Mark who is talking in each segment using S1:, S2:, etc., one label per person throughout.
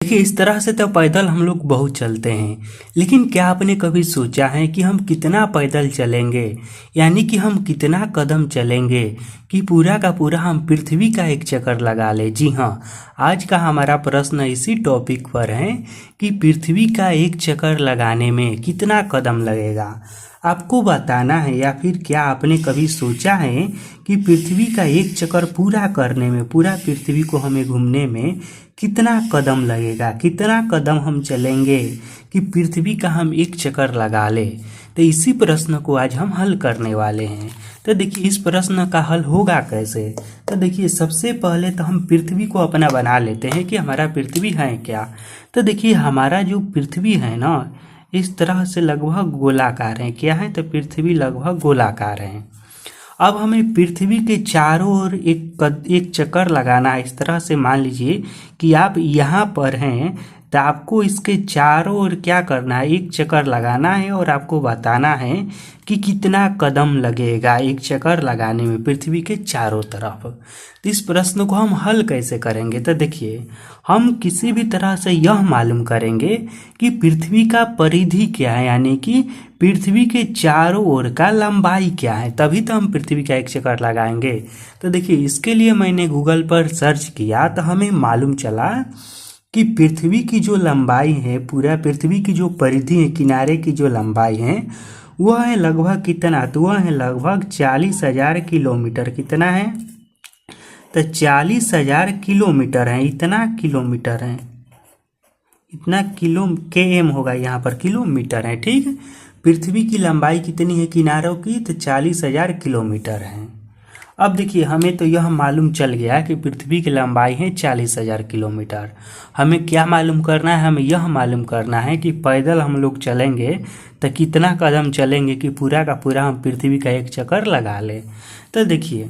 S1: देखिए इस तरह से तो पैदल हम लोग बहुत चलते हैं, लेकिन क्या आपने कभी सोचा है कि हम कितना पैदल चलेंगे, यानी कि हम कितना कदम चलेंगे कि पूरा का पूरा हम पृथ्वी का एक चक्कर लगा ले। जी हाँ, आज का हमारा प्रश्न इसी टॉपिक पर है कि पृथ्वी का एक चक्कर लगाने में कितना कदम लगेगा। आपको बताना है, या फिर क्या आपने कभी सोचा है कि पृथ्वी का एक चक्कर पूरा करने में, पूरा पृथ्वी को हमें घूमने में कितना कदम लगेगा, कितना कदम हम चलेंगे कि पृथ्वी का हम एक चक्कर लगा ले। तो इसी प्रश्न को आज हम हल करने वाले हैं। तो देखिए इस प्रश्न का हल होगा कैसे। तो देखिए सबसे पहले तो हम पृथ्वी को अपना बना लेते हैं कि हमारा पृथ्वी है क्या। तो देखिए हमारा जो पृथ्वी है ना, इस तरह से लगभग गोलाकार है। क्या है, तो पृथ्वी लगभग गोलाकार है। अब हमें पृथ्वी के चारों ओर एक चक्कर लगाना है। इस तरह से मान लीजिए कि आप यहाँ पर हैं, तो आपको इसके चारों ओर क्या करना है, एक चक्कर लगाना है और आपको बताना है कि कितना कदम लगेगा एक चक्कर लगाने में पृथ्वी के चारों तरफ। तो इस प्रश्न को हम हल कैसे करेंगे। तो देखिए हम किसी भी तरह से यह मालूम करेंगे कि पृथ्वी का परिधि क्या है, यानी कि पृथ्वी के चारों ओर का लंबाई क्या है, तभी तो हम पृथ्वी का एक चक्कर लगाएंगे। तो देखिए इसके लिए मैंने गूगल पर सर्च किया तो हमें मालूम चला कि पृथ्वी की जो लंबाई है, पूरा पृथ्वी की जो परिधि है, किनारे की जो लंबाई है वह है लगभग कितना, तो वह है लगभग 40,000 किलोमीटर। कितना है, तो 40,000 किलोमीटर है। इतना किलोमीटर है, इतना किलो के एम होगा, यहाँ पर किलोमीटर है। ठीक, पृथ्वी की लंबाई कितनी है किनारों की, तो 40,000 किलोमीटर है। अब देखिए हमें तो यह मालूम चल गया कि पृथ्वी की लंबाई है 40,000 किलोमीटर। हमें क्या मालूम करना है, हमें यह मालूम करना है कि पैदल हम लोग चलेंगे तो कितना कदम चलेंगे कि पूरा का पूरा हम पृथ्वी का एक चक्कर लगा ले। तो देखिए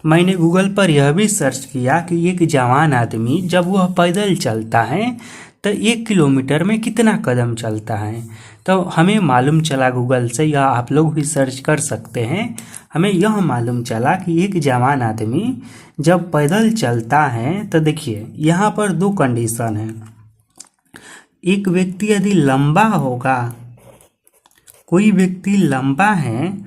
S1: मैंने गूगल पर यह भी सर्च किया कि एक जवान आदमी जब वह पैदल चलता है तो 1 किलोमीटर में कितना कदम चलता है। तो हमें मालूम चला गूगल से, या आप लोग भी सर्च कर सकते हैं, हमें यह मालूम चला कि एक जवान आदमी जब पैदल चलता है तो देखिए यहाँ पर दो कंडीशन है। एक व्यक्ति यदि लंबा होगा, कोई व्यक्ति लंबा है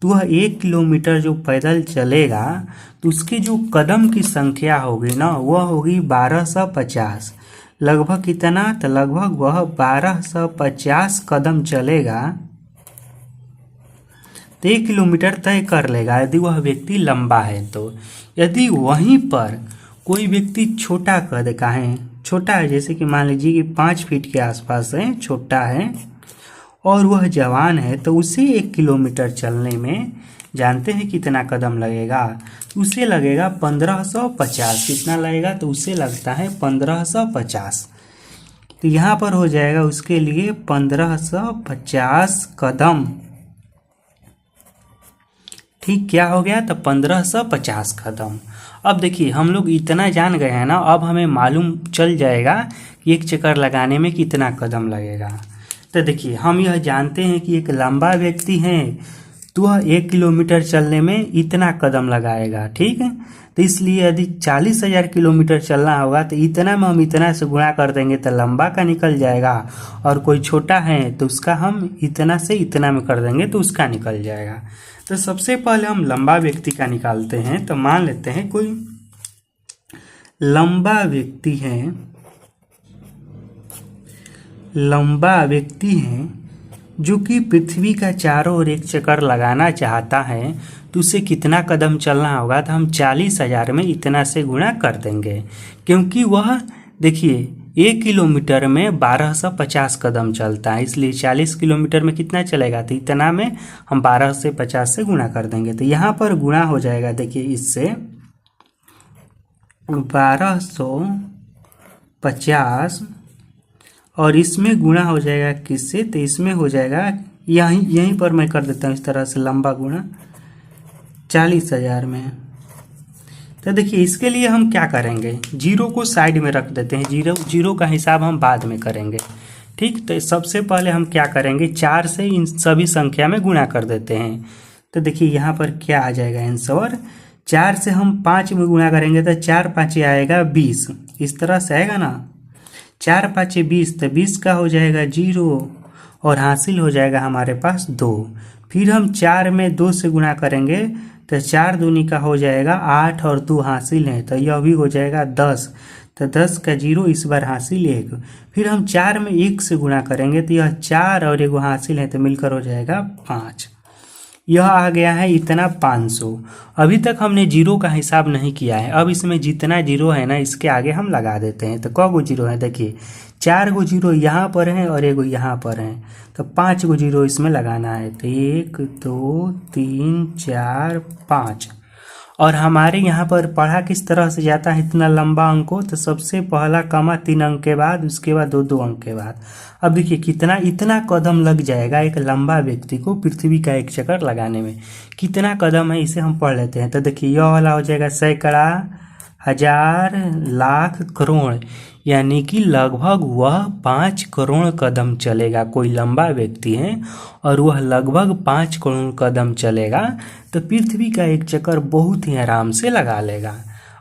S1: तो वह 1 किलोमीटर जो पैदल चलेगा तो उसकी जो कदम की संख्या होगी ना, वह होगी 1250। लगभग कितना, तो लगभग वह 1250 कदम चलेगा तो 1 किलोमीटर तय कर लेगा, यदि वह व्यक्ति लंबा है तो। यदि वहीं पर कोई व्यक्ति छोटा कद का है, छोटा है, जैसे कि मान लीजिए कि 5 फीट के आसपास है, छोटा है, और वह जवान है, तो उसे 1 किलोमीटर चलने में जानते हैं कितना कदम लगेगा, उसे लगेगा 1550। कितना लगेगा, तो उसे लगता है 1550। तो यहाँ पर हो जाएगा उसके लिए 1550 कदम। ठीक, क्या हो गया, तो 1550 कदम। अब देखिए हम लोग इतना जान गए हैं ना, अब हमें मालूम चल जाएगा कि एक चक्कर लगाने में कितना कदम लगेगा। तो देखिए हम यह जानते हैं कि एक लंबा व्यक्ति है तो वह 1 किलोमीटर चलने में इतना कदम लगाएगा। ठीक है, तो इसलिए यदि 40,000 किलोमीटर चलना होगा तो इतना में हम इतना से गुणा कर देंगे तो लंबा का निकल जाएगा, और कोई छोटा है तो उसका हम इतना से इतना में कर देंगे तो उसका निकल जाएगा। तो सबसे पहले हम लंबा व्यक्ति का निकालते हैं। तो मान लेते हैं कोई लंबा व्यक्ति है, लंबा व्यक्ति है जो कि पृथ्वी का चारों ओर एक चक्कर लगाना चाहता है, तो उसे कितना कदम चलना होगा, तो हम 40,000 में इतना से गुणा कर देंगे, क्योंकि वह देखिए 1 किलोमीटर में 1250 कदम चलता है, इसलिए 40 किलोमीटर में कितना चलेगा, तो इतना में हम 12 से 50 से गुणा कर देंगे। तो यहाँ पर गुणा हो जाएगा, देखिए इससे 1250 और इसमें गुणा हो जाएगा किससे, तो इसमें हो जाएगा यहीं पर मैं कर देता हूँ इस तरह से लंबा गुणा 40,000 में। तो देखिए इसके लिए हम क्या करेंगे, जीरो को साइड में रख देते हैं, जीरो का हिसाब हम बाद में करेंगे। ठीक, तो सबसे पहले हम क्या करेंगे, 4 से इन सभी संख्या में गुणा कर देते हैं। तो देखिए यहाँ पर क्या आ जाएगा आंसर, 4 से हम 5 में गुणा करेंगे तो 4 5 आएगा 20, इस तरह से आएगा ना। 4 5 20, तो 20 का हो जाएगा 0 और हासिल हो जाएगा हमारे पास 2। फिर हम 4 में 2 से गुणा करेंगे तो 4 दूनी का हो जाएगा 8 और 2 हासिल है, तो यह भी हो जाएगा 10। तो 10 का 0 इस बार हासिल 1। फिर हम 4 में 1 से गुणा करेंगे तो यह 4 और 1 हासिल है, तो मिलकर हो जाएगा 5। यह आ गया है इतना 500। अभी तक हमने जीरो का हिसाब नहीं किया है। अब इसमें जितना जीरो है ना इसके आगे हम लगा देते हैं। तो क गो जीरो है, देखिए 4 गो जीरो यहाँ पर है और 1 गो यहाँ पर है, तो 5 गो जीरो इसमें लगाना है। तो 1 2 3 4 5। और हमारे यहाँ पर पढ़ा किस तरह से जाता है इतना लंबा अंक को, तो सबसे पहला कमा 3 अंक के बाद, उसके बाद 2 2 अंक के बाद। अब देखिए कितना इतना कदम लग जाएगा एक लंबा व्यक्ति को पृथ्वी का एक चक्कर लगाने में। कितना कदम है इसे हम पढ़ लेते हैं। तो देखिए यह वाला हो जाएगा सैकड़ा, हजार, लाख, करोड़, यानी कि लगभग वह 5 करोड़ कदम चलेगा। कोई लंबा व्यक्ति है और वह लगभग 5 करोड़ कदम चलेगा तो पृथ्वी का एक चक्कर बहुत ही आराम से लगा लेगा।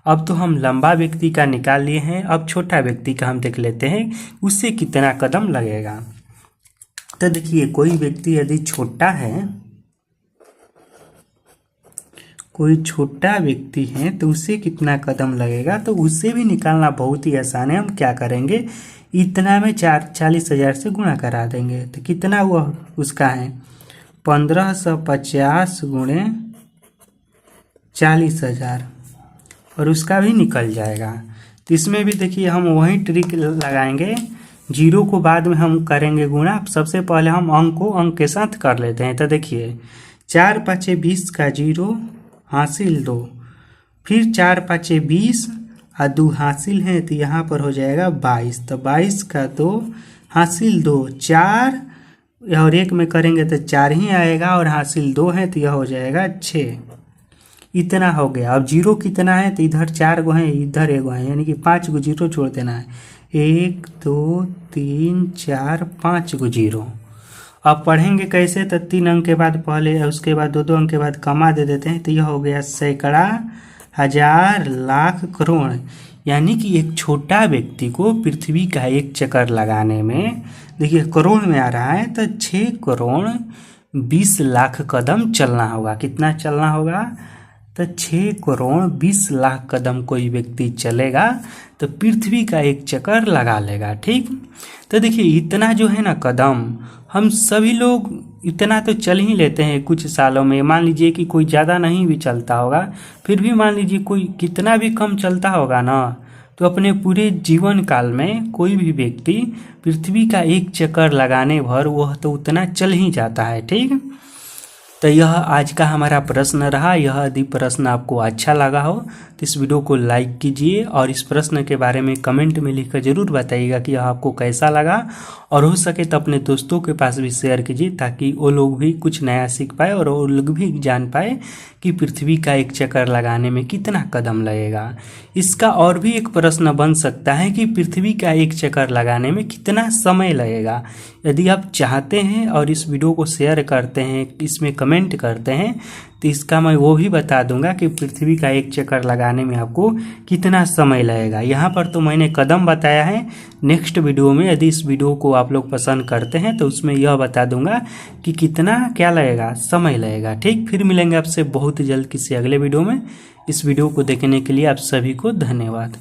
S1: अब तो हम लंबा व्यक्ति का निकाल लिए हैं, अब छोटा व्यक्ति का हम देख लेते हैं उससे कितना कदम लगेगा। तो देखिए कोई व्यक्ति यदि छोटा है, कोई छोटा व्यक्ति है तो उससे कितना कदम लगेगा, तो उससे भी निकालना बहुत ही आसान है। हम क्या करेंगे, इतना में 40,000 से गुणा करा देंगे। तो कितना वह उसका है 1550 गुणे 40,000 और उसका भी निकल जाएगा। तो इसमें भी देखिए हम वही ट्रिक लगाएंगे, जीरो को बाद में हम करेंगे गुणा। सबसे पहले हम अंक को अंक के साथ कर लेते हैं। तो देखिए 4 5 20 का 0 हासिल 2, फिर 4 5 20 और 2 हासिल है, तो यहाँ पर हो जाएगा 22। तो 22 का 2 हासिल 2, 4 और 1 में करेंगे तो 4 ही आएगा और हासिल 2 है, तो यह हो जाएगा 6। इतना हो गया। अब जीरो कितना है, तो इधर 4 गो है, इधर 1 गो है, यानी कि 5 गो जीरो छोड़ देना है। 1 2 3 4 5 गो जीरो। अब पढ़ेंगे कैसे, तो 3 अंक के बाद पहले, उसके बाद 2 2 अंक के बाद कमा दे देते हैं। तो यह हो गया सैकड़ा, हजार, लाख, करोड़, यानी कि एक छोटा व्यक्ति को पृथ्वी का एक चक्कर लगाने में, देखिए करोड़ में आ रहा है, तो 6 करोड़ 20 लाख कदम चलना होगा। कितना चलना होगा, तो 6 करोड़ 20 लाख कदम कोई व्यक्ति चलेगा तो पृथ्वी का एक चक्कर लगा लेगा। ठीक, तो देखिए इतना जो है ना कदम, हम सभी लोग इतना तो चल ही लेते हैं कुछ सालों में। मान लीजिए कि कोई ज़्यादा नहीं भी चलता होगा, फिर भी मान लीजिए कोई कितना भी कम चलता होगा ना, तो अपने पूरे जीवन काल में कोई भी व्यक्ति पृथ्वी का एक चक्कर लगाने भर वह तो उतना चल ही जाता है। ठीक, तो यह आज का हमारा प्रश्न रहा। यह यदि प्रश्न आपको अच्छा लगा हो तो इस वीडियो को लाइक कीजिए और इस प्रश्न के बारे में कमेंट में लिखकर ज़रूर बताइएगा कि यह आपको कैसा लगा, और हो सके तो अपने दोस्तों के पास भी शेयर कीजिए ताकि वो लोग भी कुछ नया सीख पाए और वो लोग भी जान पाए कि पृथ्वी का एक चक्कर लगाने में कितना कदम लगेगा। इसका और भी एक प्रश्न बन सकता है कि पृथ्वी का एक चक्कर लगाने में कितना समय लगेगा। यदि आप चाहते हैं और इस वीडियो को शेयर करते हैं, इसमें कमेंट करते हैं, तो इसका मैं वो भी बता दूंगा कि पृथ्वी का एक चक्कर लगाने में आपको कितना समय लगेगा। यहाँ पर तो मैंने कदम बताया है, नेक्स्ट वीडियो में यदि इस वीडियो को आप लोग पसंद करते हैं तो उसमें यह बता दूंगा कि कितना क्या लगेगा, समय लगेगा। ठीक, फिर मिलेंगे आपसे बहुत जल्द किसी अगले वीडियो में। इस वीडियो को देखने के लिए आप सभी को धन्यवाद।